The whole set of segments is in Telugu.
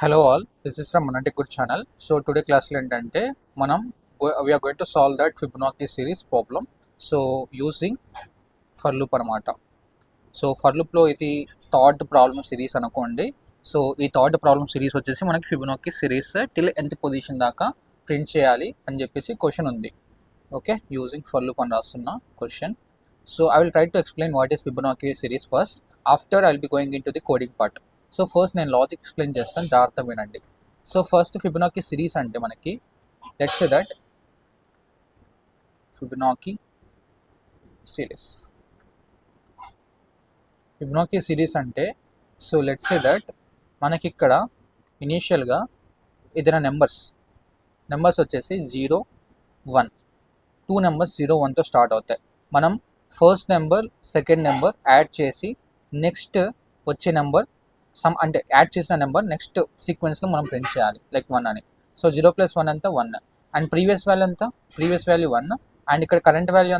Hello all, this is from Monetic Good channel. So today class lo entante we are going to solve that Fibonacci series problem. So using for loop anamata. So for loop lo ఇది థర్డ్ ప్రాబ్లమ్ సిరీస్ అనుకోండి. సో ఈ థర్డ్ ప్రాబ్లమ్ సిరీస్ వచ్చేసి మనకి ఫిబొనాకీ సిరీస్ టిల్ ఎంత పొజిషన్ దాకా ప్రింట్ చేయాలి అని చెప్పేసి క్వశ్చన్ ఉంది. ఓకే, యూజింగ్ ఫర్ లూప్ అని రాస్తున్న question. So I will try to explain what is Fibonacci series first. After I will be going in to the coding part. So first నేను లాజిక్ ఎక్స్ప్లెయిన్ చేస్తాను, జాగ్రత్త వినండి. సో ఫస్ట్ ఫిబొనాకీ సిరీస్ అంటే మనకి let's say that Fibonacci series అంటే సో లెట్స్ సే దట్ మనకి ఇక్కడ ఇనీషియల్గా ఏదైనా నెంబర్స్ వచ్చేసి 0 1 2 నెంబర్స్ 0 1తో స్టార్ట్ అవుతాయి. మనం first number second number add చేసి నెక్స్ట్ వచ్చే నెంబర్ అంటే యాడ్ చేసిన నెంబర్ నెక్స్ట్ సీక్వెన్స్లో మనం ప్రింట్ చేయాలి, లైక్ 1 అని. సో 0 + 1 అంతా 1 అండ్ ప్రీవియస్ వాల్యూ 1 అండ్ ఇక్కడ కరెంట్ వాల్యూ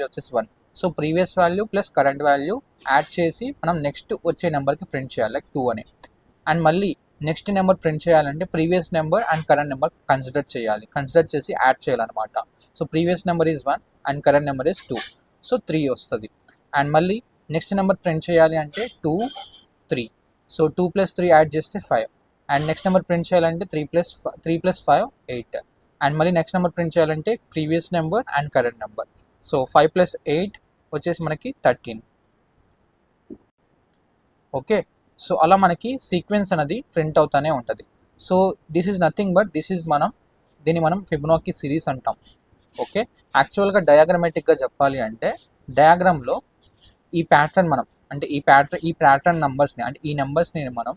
వచ్చేసి 1. So previous value plus current value add చేసి మనం నెక్స్ట్ వచ్చే నెంబర్కి ప్రింట్ చేయాలి, లైక్ 2 అని. అండ్ మళ్ళీ నెక్స్ట్ నెంబర్ ప్రింట్ చేయాలంటే previous number and current number consider చేసి యాడ్ చేయాలన్నమాట. So previous number is 1 and current number is 2, so 3 వస్తుంది. అండ్ మళ్ళీ నెక్స్ట్ నెంబర్ ప్రింట్ చేయాలి అంటే 2 3. సో 2 + 3 యాడ్ చేస్తే 5. అండ్ నెక్స్ట్ నెంబర్ ప్రింట్ చేయాలంటే 3 + 5 8. అండ్ మళ్ళీ నెక్స్ట్ నెంబర్ ప్రింట్ చేయాలంటే previous number and current number. So 5 + 8 వచ్చేసి మనకి 13. ఓకే, సో అలా మనకి సీక్వెన్స్ అనేది ప్రింట్ అవుతానే ఉంటుంది. So this is nothing but దీన్ని మనం ఫిబొనాకీ సిరీస్ అంటాం. ఓకే, యాక్చువల్గా డయాగ్రమాటిక్గా చెప్పాలి అంటే డయాగ్రామ్లో ఈ ప్యాటర్న్ ఈ ప్యాటర్న్ నెంబర్స్ని అంటే ఈ నెంబర్స్ని మనం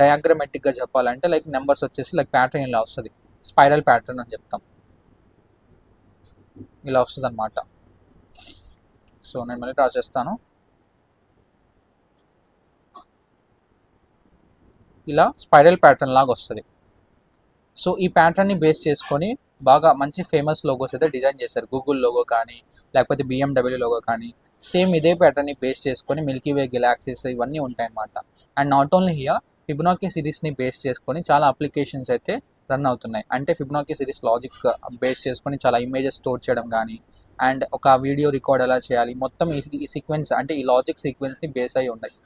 డయాగ్రమాటిక్గా చెప్పాలంటే లైక్ నెంబర్స్ వచ్చేసి లైక్ ప్యాటర్న్ ఇలా వస్తుంది, స్పైరల్ ప్యాటర్న్ అని చెప్తాం. ఇలా వస్తుంది అన్నమాట. సో నేను మళ్ళీ డ్రా చేస్తాను. ఇలా స్పైరల్ ప్యాటర్న్ లాగా వస్తుంది. సో ఈ ప్యాటర్న్ని బేస్ చేసుకొని బాగా మంచి ఫేమస్ లోగోస్ అయితే డిజైన్ చేశారు. గూగుల్ లోగో కానీ లేకపోతే BMW లోగో కానీ సేమ్ ఇదే ప్యాటర్న్ని బేస్ చేసుకొని మిల్కీ వే గెలాక్సీస్ ఇవన్నీ ఉంటాయన్నమాట. And not only here, Fibonacci సిరీస్ని బేస్ చేసుకొని చాలా అప్లికేషన్స్ అయితే రన్ అవుతున్నాయి. అంటే ఫిబొనాకీ సిరీస్ లాజిక్ బేస్ చేసుకొని చాలా ఇమేజెస్ స్టోర్ చేయడం కానీ అండ్ ఒక వీడియో రికార్డ్ ఎలా చేయాలి మొత్తం ఈ సీక్వెన్స్ అంటే ఈ లాజిక్ సీక్వెన్స్ని బేస్ అయి ఉన్నాయి.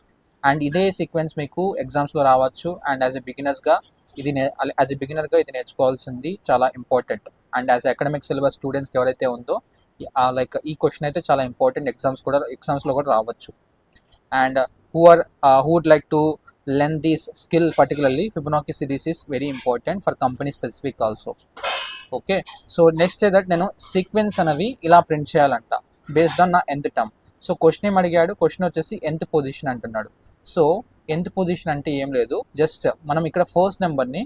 అండ్ ఇదే సీక్వెన్స్ మీకు ఎగ్జామ్స్లో రావచ్చు. అండ్ యాజ్ ఎ బిగినర్గా ఇది నేర్చుకోవాల్సింది చాలా important. And as academic syllabus స్టూడెంట్స్కి ఎవరైతే ఉందో లైక్ ఈ క్వశ్చన్ అయితే చాలా ఇంపార్టెంట్, ఎగ్జామ్స్లో కూడా రావచ్చు. And who would like to learn this skill particularly, Fibonacci series is very important for company specific also. Okay, so next that నేను సీక్వెన్స్ అనేవి ఇలా ప్రింట్ చేయాలంట బేస్డ్ ఆన్ నా nth టర్మ్. సో క్వశ్చన్ ఏం అడిగాడు, క్వశ్చన్ వచ్చేసి nth పొజిషన్ అంటున్నాడు. సో nth పొజిషన్ అంటే ఏం లేదు, జస్ట్ మనం ఇక్కడ ఫస్ట్ నెంబర్ని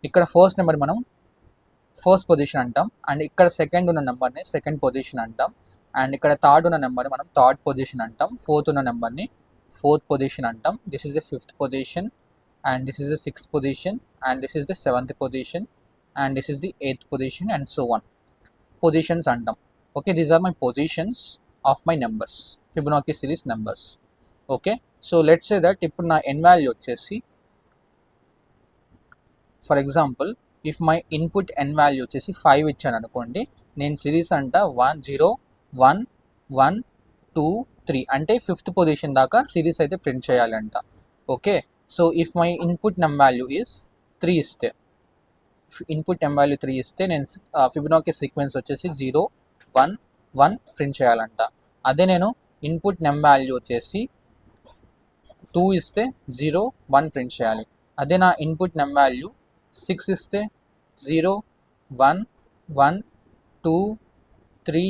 ఇక్కడ ఫస్ట్ నెంబర్ మనం ఫస్ట్ పొజిషన్ అంటాం. అండ్ ఇక్కడ సెకండ్ ఉన్న నెంబర్ని సెకండ్ పొజిషన్ అంటాం. అండ్ ఇక్కడ థర్డ్ ఉన్న నెంబర్ని మనం థర్డ్ పొజిషన్ అంటాం. ఫోర్త్ ఉన్న నెంబర్ని ఫోర్త్ పొజిషన్ అంటాం. This is the 5th position and this is the 6th position and this is the 7th position and this is the 8th position and so on positions అంటాం. Okay, these are my positions of my numbers, Fibonacci series numbers. Okay, so let's say that ఇప్పుడు నా n వాల్యూ వచ్చేసి for example if my input n value వచ్చేసి 5 ఇచ్చాను అనుకోండి, నేను సిరీస్ అంట 1 0 1 1 2 3 అంటే 5th పొజిషన్ దాకా సిరీస్ అయితే ప్రింట్ చేయాలంట. Okay, so if my input name value is 3 ఇస్తే నేను ఫిబొనాకీ సీక్వెన్స్ వచ్చేసి 0 1 1 ప్రింట్ చేయాలంట. అదే నేను ఇన్పుట్ నెమ్ వాల్యూ వచ్చేసి 2 ఇస్తే 0 1 ప్రింట్ చేయాలి. అదే నా ఇన్పుట్ నెమ్ వాల్యూ 6 ఇస్తే 0 1 1 2 3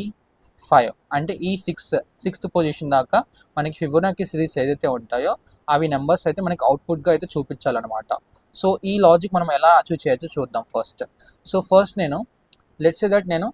5 అంటే ఈ 6th పొజిషన్ దాకా మనకి ఫిబొనాకీ సిరీస్ ఏదైతే ఉంటాయో అవి నెంబర్స్ అయితే మనకి అవుట్పుట్గా అయితే చూపించాలన్నమాట. సో ఈ లాజిక్ మనం ఎలా అచీవ్ చేయొచ్చో చూద్దాం ఫస్ట్. సో ఫస్ట్ నేను లెట్స్ సే దట్ నేను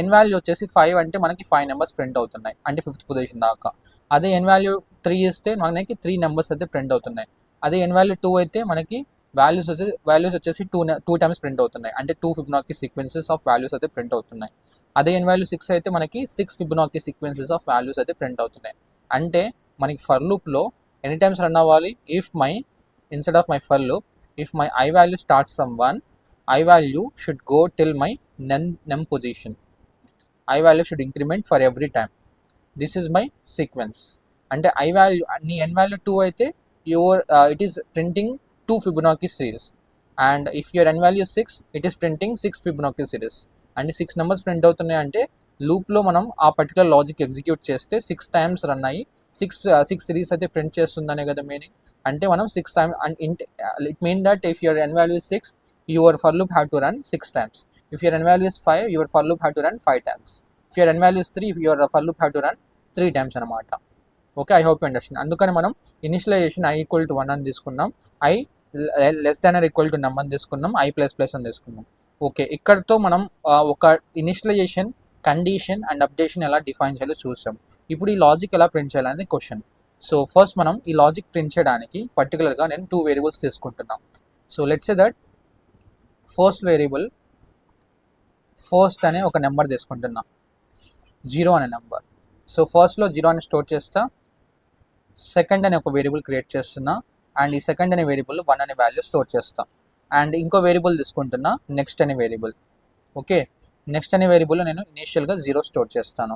n వాల్యూ వచ్చేసి 5 అంటే మనకి 5 నెంబర్స్ ప్రింట్ అవుతున్నాయి అంటే 5th పొజిషన్ దాకా. అదే n వాల్యూ 3 ఇస్తే మనకి 3 నెంబర్స్ అయితే ప్రింట్ అవుతున్నాయి. అదే n వాల్యూ 2 అయితే మనకి వాల్యూస్ వచ్చేసి 2 టైమ్స్ ప్రింట్ అవుతున్నాయి అంటే 2 ఫిబొనాకీ సీక్వెన్సెస్ ఆఫ్ వాల్యూస్ అయితే ప్రింట్ అవుతున్నాయి. అదే n వాల్యూ 6 అయితే మనకి 6 ఫిబొనాకీ సీక్వెన్సెస్ ఆఫ్ వాల్యూస్ అయితే ప్రింట్ అవుతున్నాయి. అంటే మనకి ఫర్ లూప్లో ఎనీ టైమ్స్ రన్ అవ్వాలి if my instead of my for loop if my I value starts from 1 I value should go till my name position I value should increment for every time this is my sequence అంటే ఐ వాల్యూ నీ ఎన్ వాల్యూ 2 అయితే it is printing 2 Fibonacci series and if your N value 6 it is printing 6 Fibonacci series అంటే 6 నెంబర్స్ ప్రింట్ అవుతున్నాయి అంటే లూప్లో మనం ఆ పర్టికులర్ లాజిక్ ఎగ్జిక్యూట్ చేస్తే 6 టైమ్స్ రన్ అయ్యి 6 సిరీస్ అయితే ప్రింట్ చేస్తుందనే కదా మీనింగ్ అంటే మనం 6 times and it mean that if your N value is 6 your for loop have to run 6 times if your N value is 5 your for loop have to run 5 times if your N value is 3 your for loop have to run 3 times అనమాట okay I hope you understand అందుకని మనం ఇనిషియలైజేషన్ ఐ ఈక్వల్ టు 1 అని తీసుకున్నాం I less than are equal to నమ్ అని తీసుకున్నాం ఐ ప్లస్ ప్లస్ అని తీసుకున్నాం ఓకే ఇక్కడతో మనం ఒక ఇనిషియలైజేషన్ కండిషన్ అండ్ అప్డేషన్ ఎలా డిఫైన్ చేయాలో చూసాం ఇప్పుడు ఈ లాజిక్ ఎలా ప్రింట్ చేయాలనేది క్వశ్చన్ సో ఫస్ట్ మనం ఈ లాజిక్ ప్రింట్ చేయడానికి పర్టికులర్గా నేను 2 వేరియబుల్స్ తీసుకుంటున్నాం so let's say that first variable first అనే ఒక నెంబర్ తీసుకుంటున్నా 0 అనే నెంబర్ సో ఫస్ట్లో 0 అని స్టోర్ చేస్తా సెకండ్ అనే ఒక వేరియబుల్ క్రియేట్ చేస్తున్నా అండ్ ఈ సెకండ్ అనే వేరియబుల్ 1 అనే వాల్యూ స్టోర్ చేస్తాం అండ్ ఇంకో వేరియబుల్ తీసుకుంటున్నా నెక్స్ట్ అనే వేరియబుల్ ఓకే నెక్స్ట్ అనే వేరియబుల్లో నేను ఇనీషియల్గా 0 స్టోర్ చేస్తాను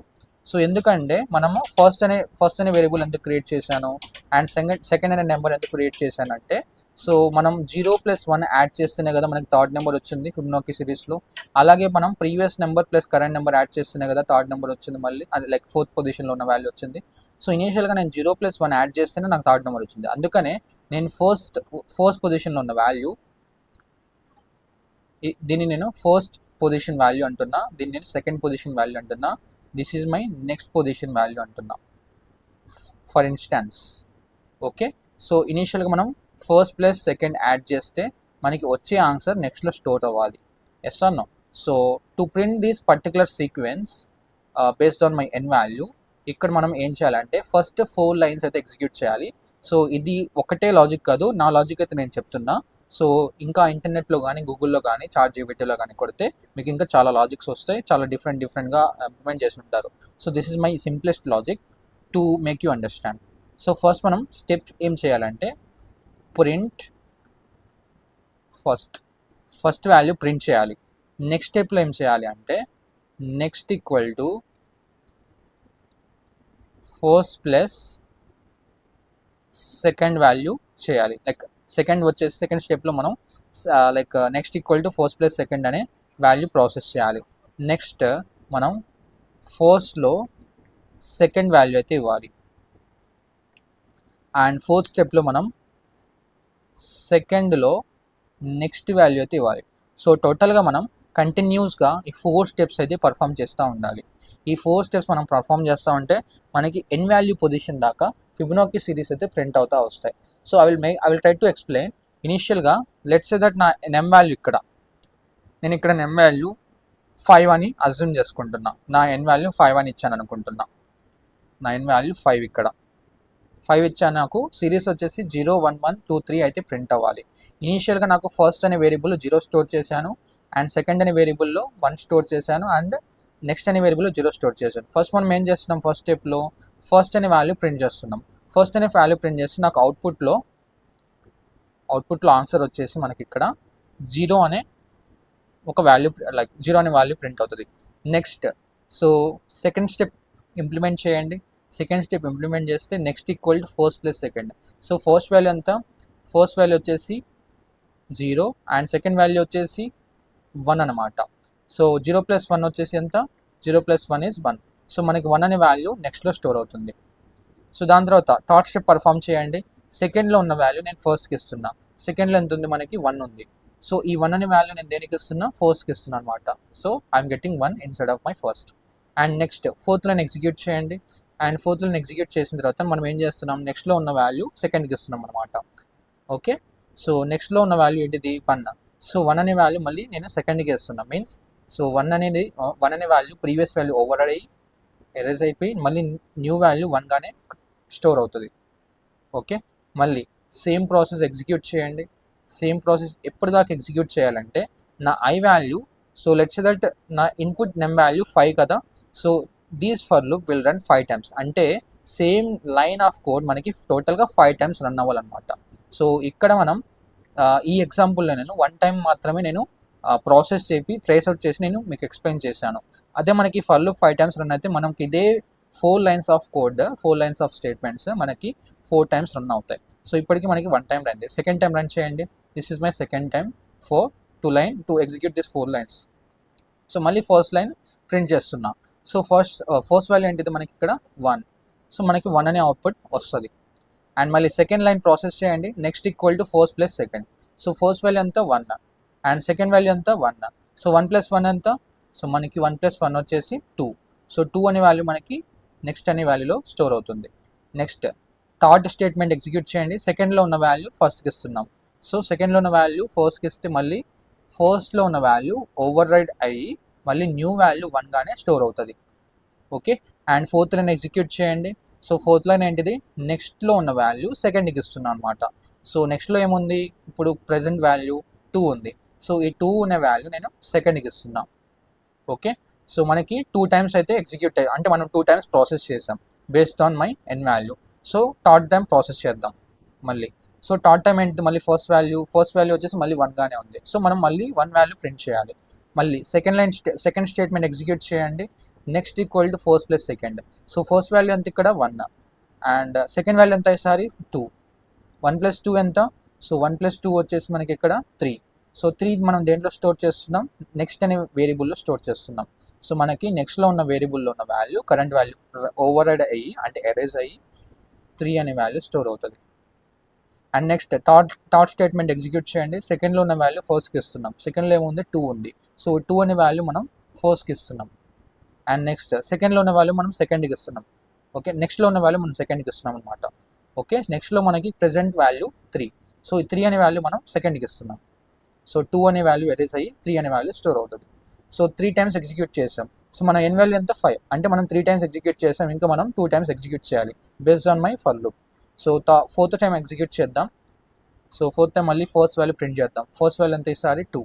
సో ఎందుకంటే మనము ఫస్ట్ అనే వేరియబుల్ ఎందుకు క్రియేట్ చేశాను అండ్ సెకండ్ అనే నెంబర్ ఎందుకు క్రియేట్ చేశానంటే సో మనం 0+1 యాడ్ చేస్తేనే కదా మనకి థర్డ్ నెంబర్ వచ్చింది ఫిబొనాకీ సిరీస్లో అలాగే మనం previous number plus current number add చేస్తేనే కదా థర్డ్ నెంబర్ వచ్చింది మళ్ళీ అది లైక్ 4th పొజిషన్లో ఉన్న వాల్యూ వచ్చింది సో ఇనీషియల్గా నేను 0+1 యాడ్ చేస్తేనే నాకు థర్డ్ నెంబర్ వచ్చింది అందుకనే నేను ఫస్ట్ పొజిషన్లో ఉన్న వాల్యూ దీన్ని నేను ఫస్ట్ పొజిషన్ వాల్యూ అంటున్నా దీన్ని నేను సెకండ్ పొజిషన్ వాల్యూ అంటున్నా this is my next position value అంటున్నా ఫర్ ఇన్స్టాన్స్ ఓకే సో ఇనీషియల్గా మనం ఫస్ట్ ప్లస్ సెకండ్ యాడ్ చేస్తే మనకి వచ్చే ఆన్సర్ నెక్స్ట్లో స్టోర్ అవ్వాలి yes or no so to print this particular sequence based on my N value ఇక్కడ మనం ఏం చేయాలంటే ఫస్ట్ 4 లైన్స్ అయితే ఎగ్జిక్యూట్ చేయాలి సో ఇది ఒకటే లాజిక్ కాదు నా లాజిక్ అయితే నేను చెప్తున్నా సో ఇంకా ఇంటర్నెట్లో కానీ గూగుల్లో కానీ ChatGPTలో కానీ కొడితే మీకు ఇంకా చాలా లాజిక్స్ వస్తాయి చాలా డిఫరెంట్గా ఇంప్లిమెంట్ చేసి ఉంటారు so this is my simplest logic to make you understand so first మనం స్టెప్ ఏం చేయాలంటే ప్రింట్ ఫస్ట్ వాల్యూ ప్రింట్ చేయాలి నెక్స్ట్ స్టెప్లో ఏం చేయాలి అంటే next equal to first plus second value చేయాలి లైక్ సెకండ్ వచ్చేసి సెకండ్ స్టెప్లో మనం like next equal to first plus second అనే వాల్యూ ప్రాసెస్ చేయాలి నెక్స్ట్ మనం ఫస్ట్లో సెకండ్ వాల్యూ అయితే ఇవ్వాలి అండ్ 4th స్టెప్లో మనం సెకండ్లో నెక్స్ట్ వాల్యూ అయితే ఇవ్వాలి సో టోటల్గా మనం కంటిన్యూస్గా ఈ 4 స్టెప్స్ అయితే పర్ఫామ్ చేస్తూ ఉండాలి ఈ 4 స్టెప్స్ మనం పర్ఫామ్ చేస్తూ ఉంటే మనకి ఎన్ వాల్యూ పొజిషన్ దాకా ఫిబొనాకీ సిరీస్ అయితే ప్రింట్ అవుతూ వస్తాయి so I will try to explain ఇనీషియల్గా లెట్స్ సే దట్ నా నెమ్ వాల్యూ నేను ఇక్కడ నెమ్ వాల్యూ 5 అని అజ్యూమ్ చేసుకుంటున్నా నా ఎన్ వాల్యూ 5 అని ఇచ్చాను అనుకుంటున్నా నా ఎన్ వాల్యూ 5 ఇక్కడ 5 ఇచ్చాను నాకు సిరీస్ వచ్చేసి 0 1 1 2 3 అయితే ప్రింట్ అవ్వాలి ఇనీషియల్గా నాకు ఫస్ట్ అనే వేరియబుల్ 0 స్టోర్ చేశాను అండ్ సెకండ్ అనే వేరియబుల్లో 1 స్టోర్ చేశాను అండ్ నెక్స్ట్ అనే వేరియబుల్లో 0 స్టోర్ చేశాను ఫస్ట్ మనం ఏం చేస్తున్నాం ఫస్ట్ స్టెప్లో ఫస్ట్ అనే వాల్యూ ప్రింట్ చేస్తున్నాం ఫస్ట్ అనే వాల్యూ ప్రింట్ చేసి నాకు అవుట్పుట్లో ఆన్సర్ వచ్చేసి మనకి ఇక్కడ 0 అనే ఒక వాల్యూ లైక్ 0 అనే వాల్యూ ప్రింట్ అవుతుంది next so second step implement చేయండి సెకండ్ స్టెప్ ఇంప్లిమెంట్ చేస్తే next equal to first plus second so first value ఎంత ఫస్ట్ వాల్యూ వచ్చేసి 0 అండ్ సెకండ్ వాల్యూ వచ్చేసి 1 అనమాట సో 0+1 వచ్చేసి ఎంత 0+1 ఈజ్ 1 సో మనకి 1 అనే వాల్యూ నెక్స్ట్లో స్టోర్ అవుతుంది సో దాని తర్వాత థర్డ్ స్టెప్ పర్ఫామ్ చేయండి సెకండ్లో ఉన్న వాల్యూ నేను ఫస్ట్కి ఇస్తున్నా సెకండ్లో ఎంత ఉంది మనకి 1 ఉంది సో ఈ 1 అనే వాల్యూ నేను దేనికి ఇస్తున్నా ఫస్ట్కి ఇస్తున్నా అనమాట so I'm getting 1 instead of my first and next fourth line execute చేయండి అండ్ ఫోర్త్ లైన్ ఎగ్జిక్యూట్ చేసిన తర్వాత మనం ఏం చేస్తున్నాం నెక్స్ట్లో ఉన్న వాల్యూ సెకండ్కి ఇస్తున్నాం అనమాట ఓకే సో నెక్స్ట్లో ఉన్న వాల్యూ ఏంటిది 1 సో 1 అనే వాల్యూ మళ్ళీ నేను సెకండ్కి ఇస్తున్నా మీన్స్ సో 1 అనే వాల్యూ ప్రీవియస్ వాల్యూ ఓవర్ అయ్యి ఎరేజ్ అయిపోయి మళ్ళీ న్యూ వాల్యూ 1గానే స్టోర్ అవుతుంది ఓకే మళ్ళీ సేమ్ ప్రాసెస్ ఎగ్జిక్యూట్ చేయండి సేమ్ ప్రాసెస్ ఎప్పటిదాకా ఎగ్జిక్యూట్ చేయాలంటే నా I value so let's that నా ఇన్పుట్ నెమ్ వాల్యూ 5 కదా so these for loop will run 5 times. అంటే సేమ్ లైన్ ఆఫ్ కోడ్ మనకి టోటల్గా 5 టైమ్స్ రన్ అవ్వాలన్నమాట. సో ఇక్కడ మనం ఈ ఎగ్జాంపుల్లో నేను 1 టైం మాత్రమే నేను ప్రాసెస్ చేసి ట్రేస్ అవుట్ చేసి నేను మీకు ఎక్స్ప్లెయిన్ చేశాను. అదే మనకి ఫర్ లూప్ 5 టైమ్స్ రన్ అయితే మనకి ఇదే 4 lines of code, 4 lines of statements మనకి 4 టైమ్స్ రన్ అవుతాయి. సో ఇప్పటికి మనకి 1 time run. Second time run చేయండి. This is my second time for to execute this 4 lines. So మళ్ళీ ఫస్ట్ లైన్ ప్రింట్ చేస్తున్నా. సో ఫస్ట్ వాల్యూ ఏంటిది మనకి ఇక్కడ 1. సో మనకి 1 అనే అవుట్పుట్ వస్తుంది. అండ్ మళ్ళీ సెకండ్ లైన్ ప్రాసెస్ చేయండి. Next equal to first plus second. So first value అంతా 1 అండ్ సెకండ్ వాల్యూ అంతా 1. సో 1 + 1 ఎంత? సో మనకి 1 + 1 వచ్చేసి 2. సో 2 అనే వాల్యూ మనకి నెక్స్ట్ అనే వాల్యూలో స్టోర్ అవుతుంది. నెక్స్ట్ థర్డ్ స్టేట్మెంట్ ఎగ్జిక్యూట్ చేయండి. సెకండ్లో ఉన్న వాల్యూ ఫస్ట్కి ఇస్తున్నాం. సో సెకండ్లో ఉన్న వాల్యూ ఫస్ట్కి ఇస్తే మళ్ళీ ఫస్ట్లో ఉన్న వాల్యూ ఓవర్ రైడ్ అయ్యి మళ్ళీ న్యూ వాల్యూ 1 గానే స్టోర్ అవుతుంది. Okay. And fourth line execute చేయండి. సో ఫోర్త్ లైన్ ఏంటిది? నెక్స్ట్లో ఉన్న వాల్యూ సెకండ్కి ఇస్తున్నాను అనమాట. సో నెక్స్ట్లో ఏముంది? ఇప్పుడు ప్రజెంట్ వాల్యూ 2 ఉంది. సో ఈ 2 అనే వాల్యూ నేను సెకండ్కి ఇస్తున్నాను. ఓకే. సో మనకి 2 టైమ్స్ అయితే ఎగ్జిక్యూట్ అయ్యి, అంటే మనం 2 టైమ్స్ ప్రాసెస్ చేసాం based on my N value. So third time process చేద్దాం మళ్ళీ. సో థర్డ్ టైం ఏంటి? మళ్ళీ ఫస్ట్ వాల్యూ వచ్చేసి మళ్ళీ 1 గానే ఉంది. సో మనం మళ్ళీ 1 వాల్యూ ప్రింట్ చేయాలి. మళ్ళీ సెకండ్ స్టేట్మెంట్ ఎగ్జిక్యూట్ చేయండి. Next equal to first plus second. So first value ఎంత? ఇక్కడ 1 అండ్ సెకండ్ వాల్యూ ఎంత? ఈసారి 2. 1 + 2 ఎంత? సో 1 + 2 వచ్చేసి మనకి ఇక్కడ 3. సో 3 మనం దేంట్లో స్టోర్ చేస్తున్నాం? నెక్స్ట్ అనే వేరియబుల్లో స్టోర్ చేస్తున్నాం. సో మనకి నెక్స్ట్లో ఉన్న వేరియబుల్లో ఉన్న value current value override అయ్యి, అంటే ఎరేజ్ అయ్యి 3 అనే వాల్యూ స్టోర్ అవుతుంది. And next third statement execute చేయండి. సెకండ్లో ఉన్న వాల్యూ ఫస్ట్కి ఇస్తున్నాం. సెకండ్లో ఏముంది? 2 ఉంది. సో 2 అనే వాల్యూ మనం ఫస్ట్కి ఇస్తున్నాం. అండ్ నెక్స్ట్ సెకండ్లో ఉన్న వాల్యూ మనం సెకండ్కి ఇస్తున్నాం. ఓకే. నెక్స్ట్లో ఉన్న వాల్యూ మనం సెకండ్కి ఇస్తున్నాం అనమాట. ఓకే. నెక్స్ట్లో మనకి ప్రెజెంట్ వాల్యూ 3. సో ఈ 3 అనే వాల్యూ మనం సెకండ్కి ఇస్తున్నాం. సో 2 అనే వాల్యూ ఎరేజ్ అయ్యి 3 అనే వాల్యూ స్టోర్ అవుతుంది. సో 3 టైమ్స్ ఎగ్జిక్యూట్ చేసాం. సో మన ఎన్ వాల్యూ ఎంత? 5. అంటే మనం 3 టైమ్స్ ఎగ్జిక్యూట్ చేసాం, ఇంకా మనం 2 టైమ్స్ ఎగ్జిక్యూట్ చేయాలి based on my for loop. So fourth time execute చేద్దాం. సో ఫోర్త్ టైం మళ్ళీ ఫస్ట్ వాల్యూ ప్రింట్ చేద్దాం. ఫస్ట్ వాల్యూ ఎంత? ఈసారి 2.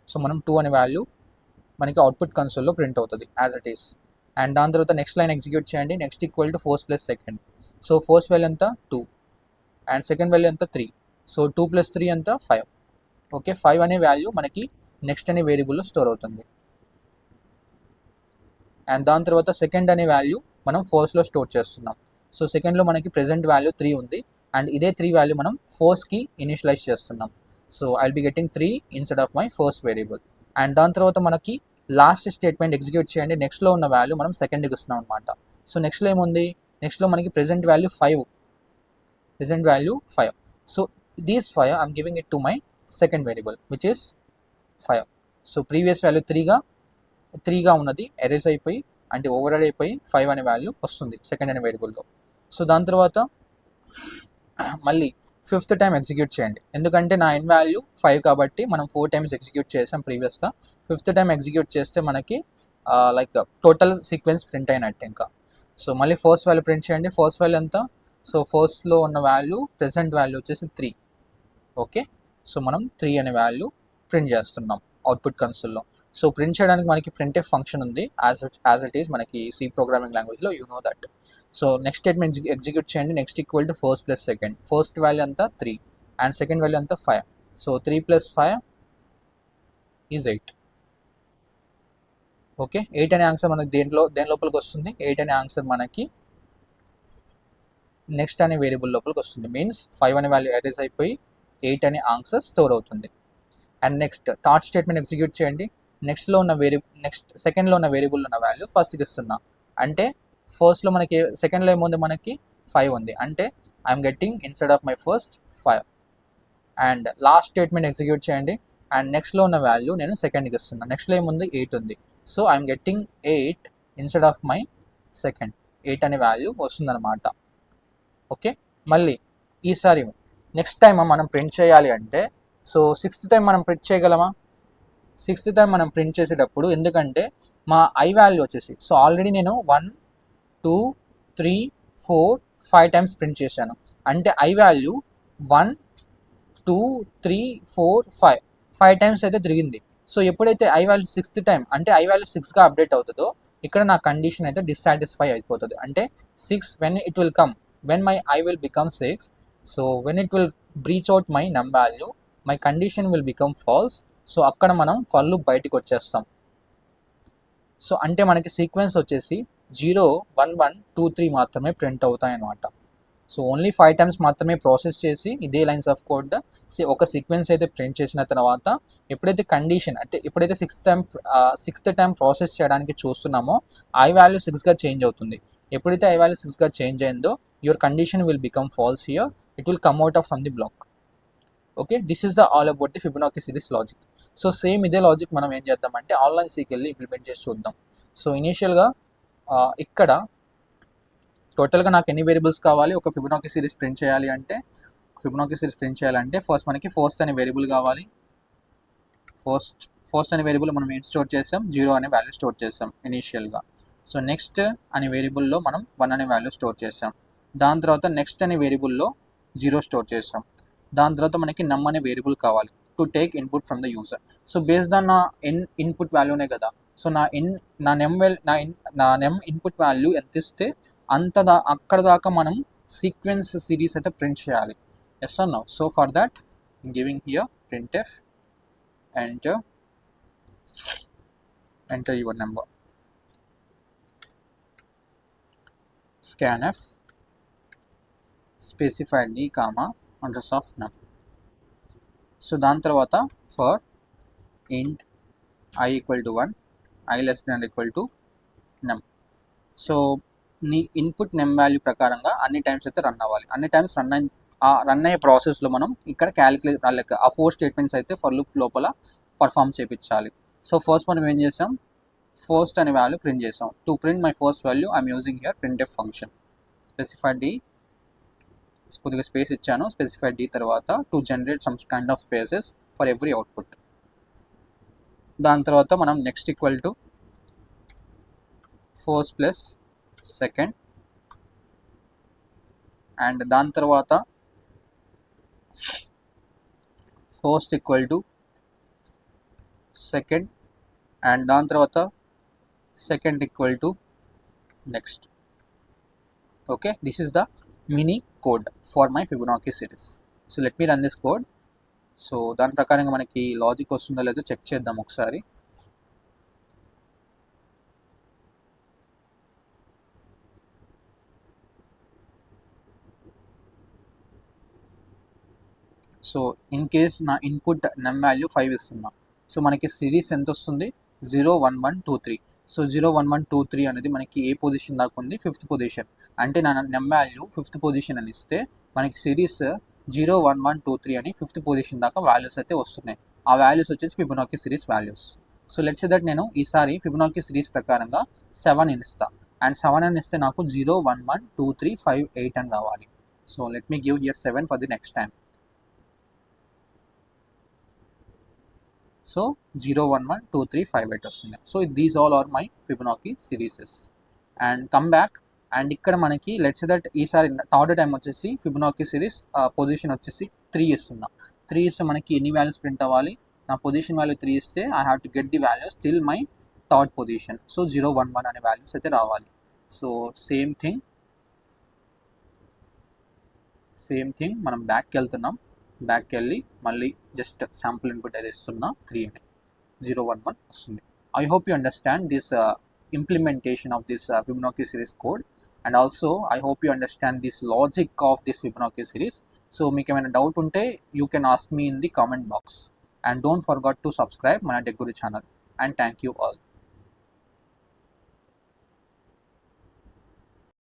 సో మనం 2 అనే వాల్యూ మనకి అవుట్పుట్ కన్సోల్లో ప్రింట్ అవుతుంది యాజ్ ఇట్ ఈస్. అండ్ దాని తర్వాత నెక్స్ట్ లైన్ ఎగ్జిక్యూట్ చేయండి. Next equal to first plus second. So first value ఎంత? 2 అండ్ సెకండ్ వాల్యూ ఎంత? 3. సో 2 + 3 ఎంత? 5. ఓకే. 5 అనే వాల్యూ మనకి నెక్స్ట్ అనే వేరియబుల్లో స్టోర్ అవుతుంది. అండ్ దాని తర్వాత సెకండ్ అనే వాల్యూ మనం ఫస్ట్లో స్టోర్ చేస్తున్నాం. సో సెకండ్లో మనకి ప్రెజెంట్ వాల్యూ 3 ఉంది అండ్ ఇదే 3 వాల్యూ మనం ఫస్ట్కి ఇనిషియలైజ్ చేస్తున్నాం. So I'll be getting 3 instead of my first variable. And దాని తర్వాత మనకి లాస్ట్ స్టేట్మెంట్ ఎగ్జిక్యూట్ చేయండి. నెక్స్ట్లో ఉన్న వాల్యూ మనం సెకండ్కి ఇస్తున్నాం అనమాట. సో నెక్స్ట్లో ఏముంది? నెక్స్ట్లో మనకి present value 5. So these 5 I'm giving it to my second variable which is 5. So previous value 3గా ఉన్నది ఎరేజ్ అయిపోయి, అంటే ఓవర్ రైడ్ అయిపోయి 5 అనే వాల్యూ వస్తుంది సెకండ్ అనే వేరియబుల్లో. సో దాని తర్వాత మళ్ళీ ఫిఫ్త్ టైం ఎగ్జిక్యూట్ చేయండి. ఎందుకంటే నా ఎన్ వాల్యూ 5 కాబట్టి మనం 4 టైమ్స్ ఎగ్జిక్యూట్ చేసాం ప్రీవియస్గా. ఫిఫ్త్ టైం ఎగ్జిక్యూట్ చేస్తే మనకి లైక్ టోటల్ సీక్వెన్స్ ప్రింట్ అయినట్టు ఇంకా. సో మళ్ళీ ఫస్ట్ వాల్యూ ప్రింట్ చేయండి. ఫస్ట్ వాల్యూ ఎంత? సో ఫస్ట్లో ఉన్న వాల్యూ ప్రెజెంట్ వాల్యూ వచ్చేసి 3. ఓకే. సో మనం 3 అనే వాల్యూ ప్రింట్ చేస్తున్నాం అవుట్పుట్ కన్సోల్లో. సో ప్రింట్ చేయడానికి మనకి ప్రింట్ఎఫ్ ఫంక్షన్ ఉంది యాజ్ ఇట్ ఈస్ మనకి సి ప్రోగ్రామింగ్ లాంగ్వేజ్లో, you know that. So next statement execute చేయండి. Next equal to first plus second. First value అంతా 3 అండ్ సెకండ్ వాల్యూ అంతా 5. So 3 + 5 is 8. ఓకే. 8 అనే ఆన్సర్ మనకి దేని లోపలికి వస్తుంది? 8 అనే ఆన్సర్ మనకి నెక్స్ట్ అనే వేరియబుల్ లోపలికి వస్తుంది. మీన్స్ 5 అనే వాల్యూ ఎరేజ్ అయిపోయి 8 అనే ఆన్సర్ స్టోర్ అవుతుంది. And next third statement execute చేయండి. నెక్స్ట్ సెకండ్లో ఉన్న వేరియబుల్ ఉన్న వాల్యూ ఫస్ట్కి ఇస్తున్నా. అంటే ఫస్ట్లో మనకి సెకండ్లో ఏముంది? మనకి 5 ఉంది. అంటే I'm getting instead of my first 5. And last statement execute చేయండి. అండ్ నెక్స్ట్లో ఉన్న వాల్యూ నేను సెకండ్కి ఇస్తున్నా. నెక్స్ట్లో ఏముంది? 8 ఉంది. So I'm getting 8 instead of my second. 8 అనే వాల్యూ వస్తుందన్నమాట. ఓకే. మళ్ళీ ఈసారి నెక్స్ట్ టైం మనం ప్రింట్ చేయాలి అంటే, సో సిక్స్త్ టైం మనం ప్రింట్ చేయగలమా? సిక్స్త్ టైం మనం ప్రింట్ చేసేటప్పుడు, ఎందుకంటే మా ఐ వాల్యూ వచ్చేసి, సో ఆల్రెడీ నేను 1 2 3 4 5 టైమ్స్ ప్రింట్ చేశాను. అంటే ఐ వాల్యూ 1 2 3 4 5 టైమ్స్ అయితే తిరిగింది. సో ఎప్పుడైతే ఐ వాల్యూ 6th టైం అంటే ఐ వాల్యూ 6గా అప్డేట్ అవుతుందో ఇక్కడ నా కండిషన్ అయితే డిస్సాటిస్ఫై అయిపోతుంది. అంటే 6 when it will come, when my I will become 6, so when it will breach out my num value, my condition will become false. So అక్కడ మనం ఫర్ లూప్ బయటికి వచ్చేస్తాం. సో అంటే మనకి సీక్వెన్స్ వచ్చేసి 0 1 1 2 3 మాత్రమే ప్రింట్ అవుతాయి అన్నమాట. సో ఓన్లీ 5 టైమ్స్ మాత్రమే ప్రాసెస్ చేసి ఇదే లైన్స్ ఆఫ్ కోడ్ ఒక సీక్వెన్స్ అయితే ప్రింట్ చేసిన తర్వాత ఎప్పుడైతే కండిషన్ అంటే ఎప్పుడైతే సిక్స్త్ టైం ప్రాసెస్ చేయడానికి చూస్తున్నామో ఐ వాల్యూ 6గా చేంజ్ అవుతుంది. ఎప్పుడైతే ఐ వాల్యూ 6గా చేంజ్ అయిందో your condition will become false here, it will come out of from the block. Okay, this is the all about the Fibonacci series logic. So same ఇదే లాజిక్ మనం ఏం చేద్దామంటే ఆన్లైన్ సీకి వెళ్ళి ఇంప్లిమెంట్ చేసి చూద్దాం. సో ఇనీషియల్గా ఇక్కడ టోటల్గా నాకు ఎన్ని వేరియబుల్స్ కావాలి ఒక ఫిబొనాకీ సిరీస్ ప్రింట్ చేయాలి అంటే, ఫస్ట్ మనకి ఫస్ట్ అనే వేరియబుల్ కావాలి. ఫస్ట్ అనే వేరియబుల్ మనం ఏం స్టోర్ చేసాం, 0 అనే వాల్యూ స్టోర్ చేసాం ఇనీషియల్గా. సో నెక్స్ట్ అనే వేరియబుల్లో మనం 1 అనే వాల్యూ స్టోర్ చేసాం. దాని తర్వాత నెక్స్ట్ అనే వేరియబుల్లో 0 స్టోర్ చేసాం. దాని తర్వాత మనకి నమ్ అనే వేరియబుల్ కావాలి to take input from the user. So based on నా ఇన్పుట్ వాల్యూనే కదా, సో నా నెమ్ ఇన్పుట్ వాల్యూ ఎంత ఇస్తే అక్కడ దాకా మనం సీక్వెన్స్ సిరీస్ అయితే ప్రింట్ చేయాలి. Yes or no? So for that giving here printf enter your number, scanf specify d comma address of num. So దాని తర్వాత for int I equal to 1, I less than or equal to num. So నీ ఇన్పుట్ నెమ్ వాల్యూ ప్రకారంగా అన్ని టైమ్స్ అయితే రన్ అవ్వాలి. అన్ని టైమ్స్ రన్ అయ్యే ప్రాసెస్లో మనం ఇక్కడ క్యాలిక్యులేట్ లైక్ ఆ 4 స్టేట్మెంట్స్ అయితే ఫర్ లూప్ లోపల పర్ఫామ్ చేయించాలి. సో ఫస్ట్ మనం ఏం చేసాం, ఫస్ట్ అనే వాల్యూ ప్రింట్ చేసాం. To print my first value I'm using here printf function. Specify D, కొద్దిగా స్పేస్ ఇచ్చాను, స్పెసిఫై డి తర్వాత to generate some kind of spaces for every output. దాని తర్వాత మనం next equal to first plus second, and దాని తర్వాత first equal to second, and దాని తర్వాత second equal to next. Okay, this is the mini code for my Fibonacci series. So let me run this code. So దాని ప్రకారంగా మనకి లాజిక్ వస్తుందో లేదో చెక్ చేద్దాం ఒకసారి. సో ఇన్ కేస్ నా ఇన్పుట్ నమ్ వాల్యూ 5 ఇస్తున్నా, సో మనకి సిరీస్ ఎంత వస్తుంది, 0 1 1 2 3. సో 0 1 1 2 3 అనేది మనకి ఏ పొజిషన్ దాకా ఉంది, 5th పొజిషన్. అంటే నా నమ్ వాల్యూ 5th పొజిషన్ అని ఇస్తే మనకి సిరీస్ 0 1 1 2 3 అని 5th పొజిషన్ దాకా వాల్యూస్ అయితే వస్తున్నాయి. ఆ వాల్యూస్ వచ్చేసి Fibonacci series values. So let's say that నేను ఈసారి ఫిబొనాకీ సిరీస్ ప్రకారంగా 7 అని ఇస్తా, అండ్ 7 అని ఇస్తే నాకు 0 1 1 2 3 5 8 అని రావాలి. So let me give here 7 for the next time. So 0 1 1 2 3 5 8 వస్తుంది. So these all are my Fibonacci serieses. And come back, and ఇక్కడ మనకి లెట్స్ దట్ ఈసారి థర్డ్ టైం వచ్చేసి ఫిబొనాకీ సిరీస్ పొజిషన్ వచ్చేసి 3 ఇస్తున్నా. 3 ఇస్తే మనకి ఎన్ని వాల్యూస్ ప్రింట్ అవ్వాలి, నా పొజిషన్ వాల్యూ 3 ఇస్తే I have to get the values till my third position. So 0 1 1 అనే వాల్యూస్ అయితే రావాలి. సో సేమ్ థింగ్ మనం బ్యాక్కి వెళ్తున్నాం, బ్యాక్కి వెళ్ళి మళ్ళీ జస్ట్ శాంపుల్ ఇన్పుట్ అయితే ఇస్తున్నా 3 అని 0 1 1 వస్తుంది. I hope you understand this implementation of this Fibonacci series code, and also I hope you understand this logic of this Fibonacci series. So meeku emaina doubt unte you can ask me in the comment box, and don't forget to subscribe my Tech Guru channel, and thank you all.